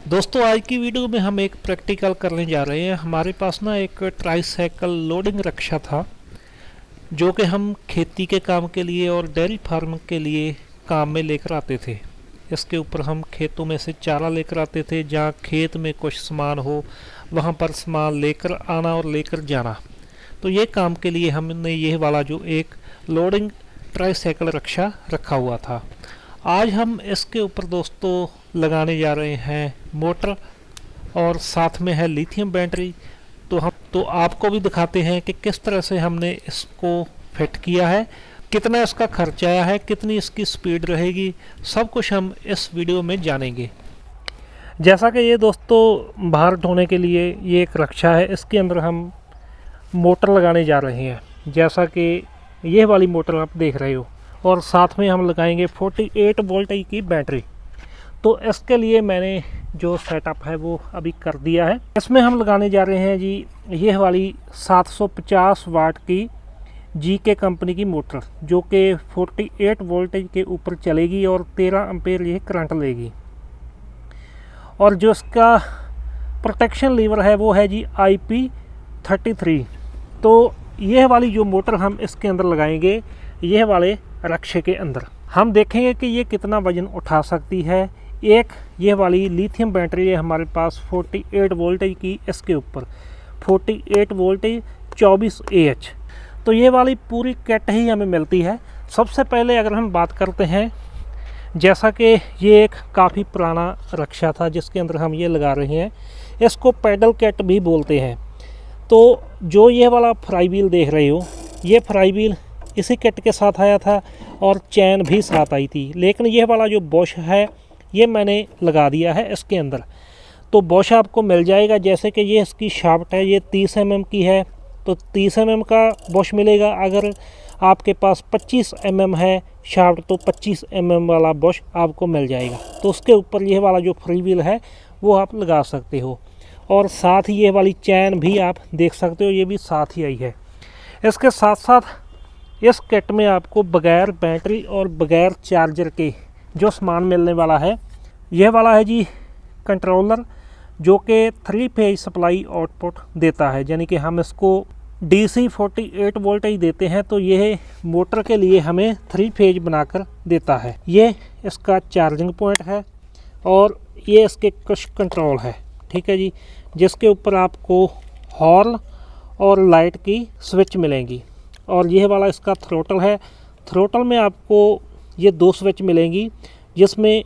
दोस्तों आज की वीडियो में हम एक प्रैक्टिकल करने जा रहे हैं। हमारे पास ना एक ट्राईसाइकिल लोडिंग रक्षा था जो कि हम खेती के काम के लिए और डेयरी फार्म के लिए काम में लेकर आते थे। इसके ऊपर हम खेतों में से चारा लेकर आते थे, जहाँ खेत में कुछ सामान हो वहाँ पर सामान लेकर आना और लेकर जाना। तो ये काम के लिए हमने ये वाला जो एक लोडिंग ट्राईसाइकिल रक्षा रखा हुआ था। आज हम इसके ऊपर दोस्तों लगाने जा रहे हैं मोटर और साथ में है लिथियम बैटरी। तो आपको भी दिखाते हैं कि किस तरह से हमने इसको फिट किया है, कितना इसका खर्च आया है, कितनी इसकी स्पीड रहेगी, सब कुछ हम इस वीडियो में जानेंगे। जैसा कि ये दोस्तों बाहर ढोने के लिए ये एक रक्षा है, इसके अंदर हम मोटर लगाने जा रहे हैं। जैसा कि ये वाली मोटर आप देख रहे हो, और साथ में हम लगाएंगे 48 वोल्ट की बैटरी। तो इसके लिए मैंने जो सेटअप है वो अभी कर दिया है। इसमें हम लगाने जा रहे हैं जी ये वाली 750 वाट की जीके कंपनी की मोटर, जो कि 48 वोल्टेज के ऊपर चलेगी और 13 एम्पेयर ये करंट लेगी। और जो इसका प्रोटेक्शन लीवर है वो है जी IP33। तो यह वाली जो मोटर हम इसके अंदर लगाएंगे, यह वाले रक्षे के अंदर हम देखेंगे कि ये कितना वजन उठा सकती है। एक ये वाली लिथियम बैटरी है हमारे पास 48 वोल्टेज की, इसके ऊपर 48 वोल्टेज 24 AH। तो ये वाली पूरी किट ही हमें मिलती है। सबसे पहले अगर हम बात करते हैं, जैसा कि ये एक काफ़ी पुराना रक्षा था जिसके अंदर हम ये लगा रहे हैं, इसको पैडल किट भी बोलते हैं। तो जो ये वाला फ्राई व्हील देख रहे हो, ये फ्राई व्हील इसी किट के साथ आया था और चैन भी साथ आई थी। लेकिन यह वाला जो बॉश है ये मैंने लगा दिया है इसके अंदर। तो बॉश आपको मिल जाएगा, जैसे कि ये इसकी शाफ्ट है, ये 30 mm की है तो 30 mm का बॉश मिलेगा। अगर आपके पास 25 mm है शाफ्ट तो 25 mm वाला बॉश आपको मिल जाएगा। तो उसके ऊपर यह वाला जो फ्री व्हील है वो आप लगा सकते हो। और साथ ही ये वाली चैन भी आप देख सकते हो, ये भी साथ ही आई है। इसके साथ साथ इस किट में आपको बगैर बैटरी और बगैर चार्जर के जो सामान मिलने वाला है, यह वाला है जी कंट्रोलर, जो कि 3 फेज सप्लाई आउटपुट देता है। यानी कि हम इसको DC 48 वोल्टेज देते हैं तो यह मोटर के लिए हमें 3 फेज बनाकर देता है। ये इसका चार्जिंग पॉइंट है और ये इसके कुछ कंट्रोल है, ठीक है जी, जिसके ऊपर आपको हॉर्न और लाइट की स्विच मिलेंगी। और यह वाला इसका थ्रोटल है। थ्रोटल में आपको ये 2 स्विच मिलेंगी, जिसमें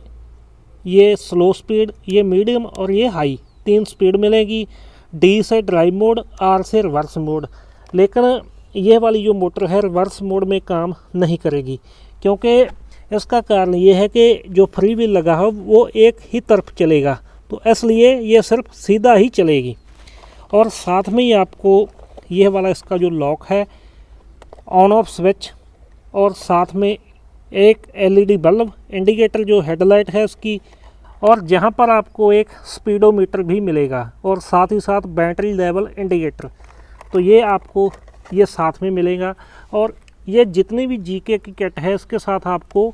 ये स्लो स्पीड, ये मीडियम और ये हाई 3 स्पीड मिलेगी। D से ड्राइव मोड, R से रिवर्स मोड। लेकिन यह वाली जो मोटर है रिवर्स मोड में काम नहीं करेगी, क्योंकि इसका कारण ये है कि जो फ्री व्हील लगा हो वो एक ही तरफ चलेगा, तो इसलिए ये सिर्फ सीधा ही चलेगी। और साथ में ही आपको यह वाला इसका जो लॉक है, ऑन ऑफ स्विच, और साथ में एक LED बल्ब, इंडिकेटर जो हेडलाइट है उसकी, और जहां पर आपको एक स्पीडोमीटर भी मिलेगा, और साथ ही साथ बैटरी लेवल इंडिकेटर। तो ये आपको ये साथ में मिलेगा। और ये जितनी भी जीके की किट है इसके साथ आपको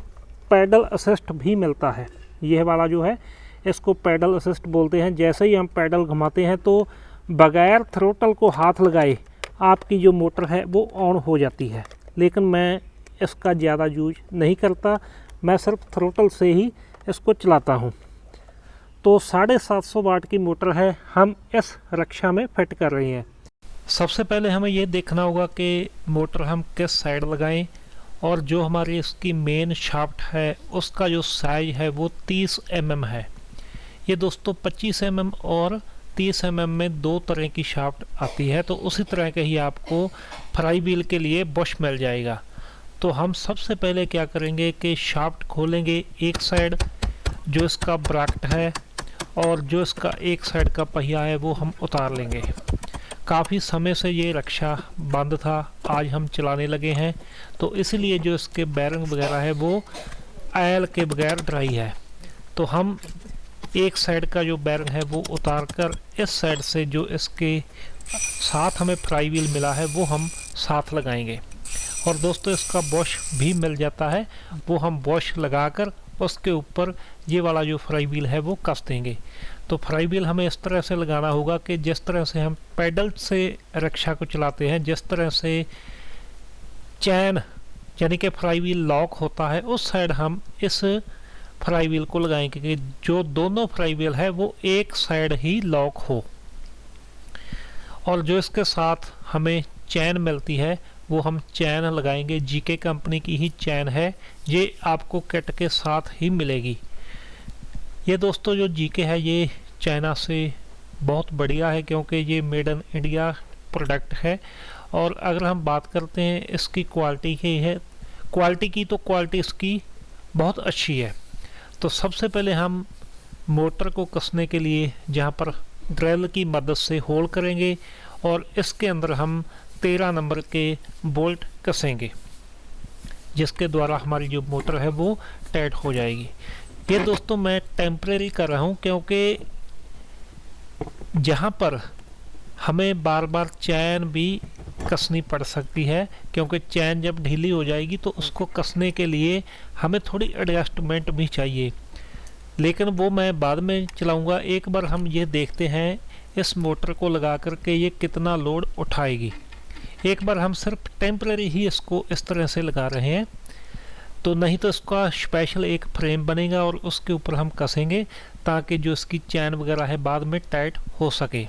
पैडल असिस्ट भी मिलता है। यह वाला जो है इसको पैडल असिस्ट बोलते हैं। जैसे ही हम पैडल घुमाते हैं तो बगैर थ्रोटल को हाथ लगाए आपकी जो मोटर है वो ऑन हो जाती है। लेकिन मैं इसका ज़्यादा यूज नहीं करता, मैं सिर्फ थ्रोटल से ही इसको चलाता हूँ। तो 750 वाट की मोटर है, हम इस रक्षा में फिट कर रहे हैं। सबसे पहले हमें ये देखना होगा कि मोटर हम किस साइड लगाएं, और जो हमारी इसकी मेन शाफ्ट है उसका जो साइज है वो 30 mm है। ये दोस्तों 25 mm और 30 mm में 2 तरह की शाफ्ट आती है। तो उसी तरह के ही आपको फ्राई व्हील के लिए बॉश मिल जाएगा। तो हम सबसे पहले क्या करेंगे कि शाफ्ट खोलेंगे एक साइड, जो इसका ब्रैकेट है, और जो इसका एक साइड का पहिया है वो हम उतार लेंगे। काफ़ी समय से ये रक्षा बंद था, आज हम चलाने लगे हैं, तो इसलिए जो इसके बैरिंग वगैरह है वो ऑयल के बगैर ड्राई है। तो हम एक साइड का जो बैरिंग है वो उतार कर इस साइड से जो इसके साथ हमें फ्राई व्हील मिला है वो हम साथ लगाएंगे। और दोस्तों इसका बॉश भी मिल जाता है, वो हम बॉश लगाकर उसके ऊपर ये वाला जो फ्राई व्हील है वो कस देंगे। तो फ्लाई व्हील हमें इस तरह से लगाना होगा कि जिस तरह से हम पैडल से रिक्शा को चलाते हैं, जिस तरह से चैन यानी कि फ्लाई व्हील लॉक होता है, उस साइड हम इस फ्लाई व्हील को लगाएंगे कि जो दोनों फ्लाई व्हील है वो एक साइड ही लॉक हो। और जो इसके साथ हमें चैन मिलती है वो हम चैन लगाएंगे, जीके कंपनी की ही चैन है, ये आपको किट के साथ ही मिलेगी। ये दोस्तों जो जीके है ये चाइना से बहुत बढ़िया है, क्योंकि ये मेड इन इंडिया प्रोडक्ट है। और अगर हम बात करते हैं इसकी क्वालिटी की, तो क्वालिटी इसकी बहुत अच्छी है। तो सबसे पहले हम मोटर को कसने के लिए जहाँ पर ड्रिल की मदद से होल करेंगे और इसके अंदर हम 13 नंबर के बोल्ट कसेंगे, जिसके द्वारा हमारी जो मोटर है वो टाइट हो जाएगी। ये दोस्तों मैं टेम्परेरी कर रहा हूँ, क्योंकि जहाँ पर हमें बार बार चैन भी कसनी पड़ सकती है, क्योंकि चैन जब ढीली हो जाएगी तो उसको कसने के लिए हमें थोड़ी एडजस्टमेंट भी चाहिए, लेकिन वो मैं बाद में चलाऊँगा। एक बार हम ये देखते हैं इस मोटर को लगा कर के ये कितना लोड उठाएगी। एक बार हम सिर्फ टेम्परेरी ही इसको इस तरह से लगा रहे हैं, तो नहीं तो इसका स्पेशल एक फ्रेम बनेगा और उसके ऊपर हम कसेंगे ताकि जो इसकी चैन वगैरह है बाद में टाइट हो सके।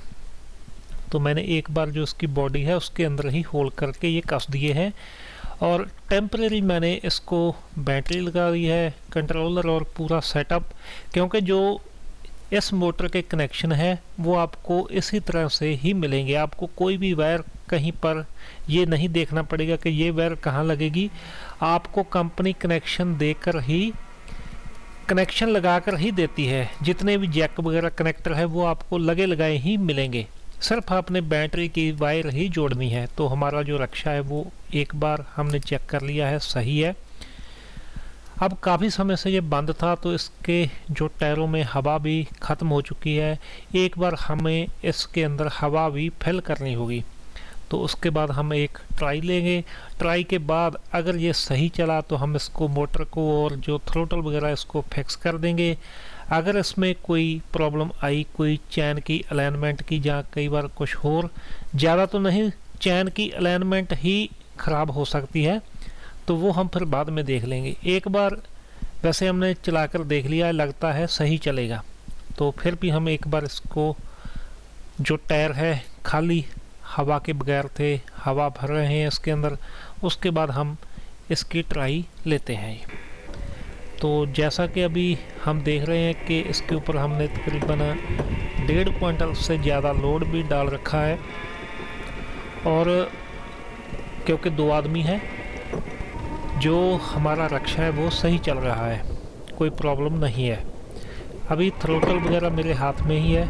तो मैंने एक बार जो इसकी बॉडी है उसके अंदर ही होल करके ये कस दिए हैं। और टेम्परेरी मैंने इसको बैटरी लगा दी है, कंट्रोलर और पूरा सेटअप, क्योंकि जो इस मोटर के कनेक्शन है वो आपको इसी तरह से ही मिलेंगे। आपको कोई भी वायर कहीं पर ये नहीं देखना पड़ेगा कि ये वायर कहाँ लगेगी। आपको कंपनी कनेक्शन देकर ही, कनेक्शन लगाकर ही देती है। जितने भी जैक वगैरह कनेक्टर है वो आपको लगे लगाए ही मिलेंगे, सिर्फ आपने बैटरी की वायर ही जोड़नी है। तो हमारा जो रिक्शा है वो एक बार हमने चेक कर लिया है, सही है। अब काफ़ी समय से ये बंद था तो इसके जो टायरों में हवा भी ख़त्म हो चुकी है। एक बार हमें इसके अंदर हवा भी फिल करनी होगी, तो उसके बाद हम एक ट्राई लेंगे। ट्राई के बाद अगर ये सही चला तो हम इसको मोटर को और जो थ्रोटल वगैरह इसको फिक्स कर देंगे। अगर इसमें कोई प्रॉब्लम आई, कोई चैन की अलाइनमेंट की, जहाँ कई बार कुछ और ज़्यादा तो नहीं, चैन की अलाइनमेंट ही ख़राब हो सकती है, तो वो हम फिर बाद में देख लेंगे। एक बार वैसे हमने चलाकर देख लिया, लगता है सही चलेगा, तो फिर भी हम एक बार इसको, जो टायर है खाली हवा के बगैर थे, हवा भर रहे हैं इसके अंदर, उसके बाद हम इसकी ट्राई लेते हैं। तो जैसा कि अभी हम देख रहे हैं कि इसके ऊपर हमने तकरीबन 1.5 क्विंटल से ज़्यादा लोड भी डाल रखा है, और क्योंकि 2 आदमी हैं, जो हमारा रिक्शा है वो सही चल रहा है, कोई प्रॉब्लम नहीं है। अभी थ्रोटल वगैरह मेरे हाथ में ही है,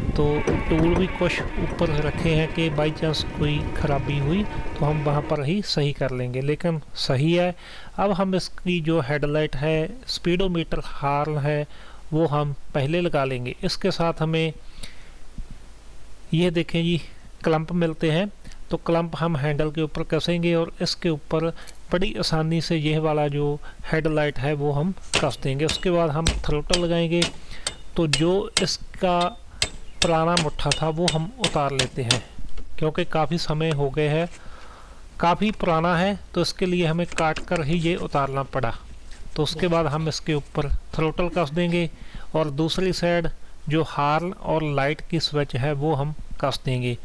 तो टूल भी कुछ ऊपर रखे हैं कि बाई चांस कोई ख़राबी हुई तो हम वहाँ पर ही सही कर लेंगे, लेकिन सही है। अब हम इसकी जो हेडलाइट है, स्पीडोमीटर हॉर्न है, वो हम पहले लगा लेंगे। इसके साथ हमें ये देखें जी क्लम्प मिलते हैं, तो क्लम्प हम हैंडल के ऊपर कसेंगे और इसके ऊपर बड़ी आसानी से यह वाला जो हेडलाइट है वो हम कस देंगे। उसके बाद हम थ्रोटल लगाएंगे, तो जो इसका पुराना मुट्ठा था वो हम उतार लेते हैं, क्योंकि काफ़ी समय हो गए है, काफ़ी पुराना है, तो इसके लिए हमें काट कर ही ये उतारना पड़ा। तो उसके बाद हम इसके ऊपर थ्रोटल कस देंगे और दूसरी साइड जो हॉर्न और लाइट की स्विच है वो हम कस देंगे।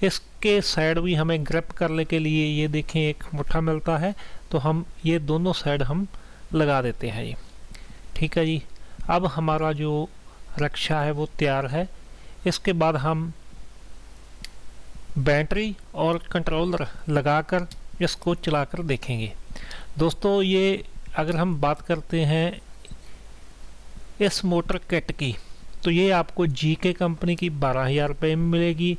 इसके साइड भी हमें ग्रिप करने के लिए ये देखें एक मुट्ठा मिलता है, तो हम ये दोनों साइड हम लगा देते हैं ये। ठीक है जी, अब हमारा जो रिक्शा है वो तैयार है। इसके बाद हम बैटरी और कंट्रोलर लगाकर इसको चलाकर देखेंगे। दोस्तों ये अगर हम बात करते हैं इस मोटर किट की, तो ये आपको जीके कंपनी की 12,000 रुपये में मिलेगी,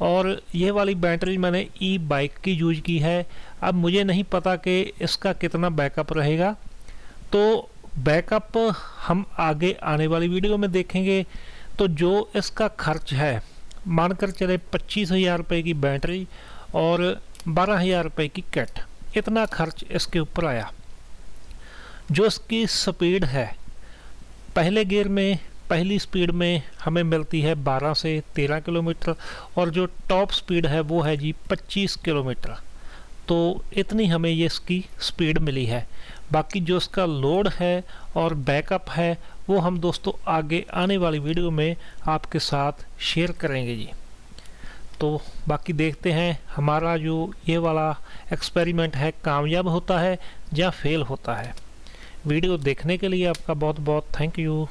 और ये वाली बैटरी मैंने ई बाइक की यूज की है। अब मुझे नहीं पता कि इसका कितना बैकअप रहेगा, तो बैकअप हम आगे आने वाली वीडियो में देखेंगे। तो जो इसका खर्च है, मानकर चले 25,000 रुपये की बैटरी और 12,000 रुपये की किट, इतना खर्च इसके ऊपर आया। जो इसकी स्पीड है, पहले गियर में पहली स्पीड में हमें मिलती है 12 से 13 किलोमीटर और जो टॉप स्पीड है वो है जी 25 किलोमीटर। तो इतनी हमें ये इसकी स्पीड मिली है। बाकी जो इसका लोड है और बैकअप है वो हम दोस्तों आगे आने वाली वीडियो में आपके साथ शेयर करेंगे जी। तो बाकी देखते हैं हमारा जो ये वाला एक्सपेरिमेंट है कामयाब होता है या फेल होता है। वीडियो देखने के लिए आपका बहुत बहुत थैंक यू।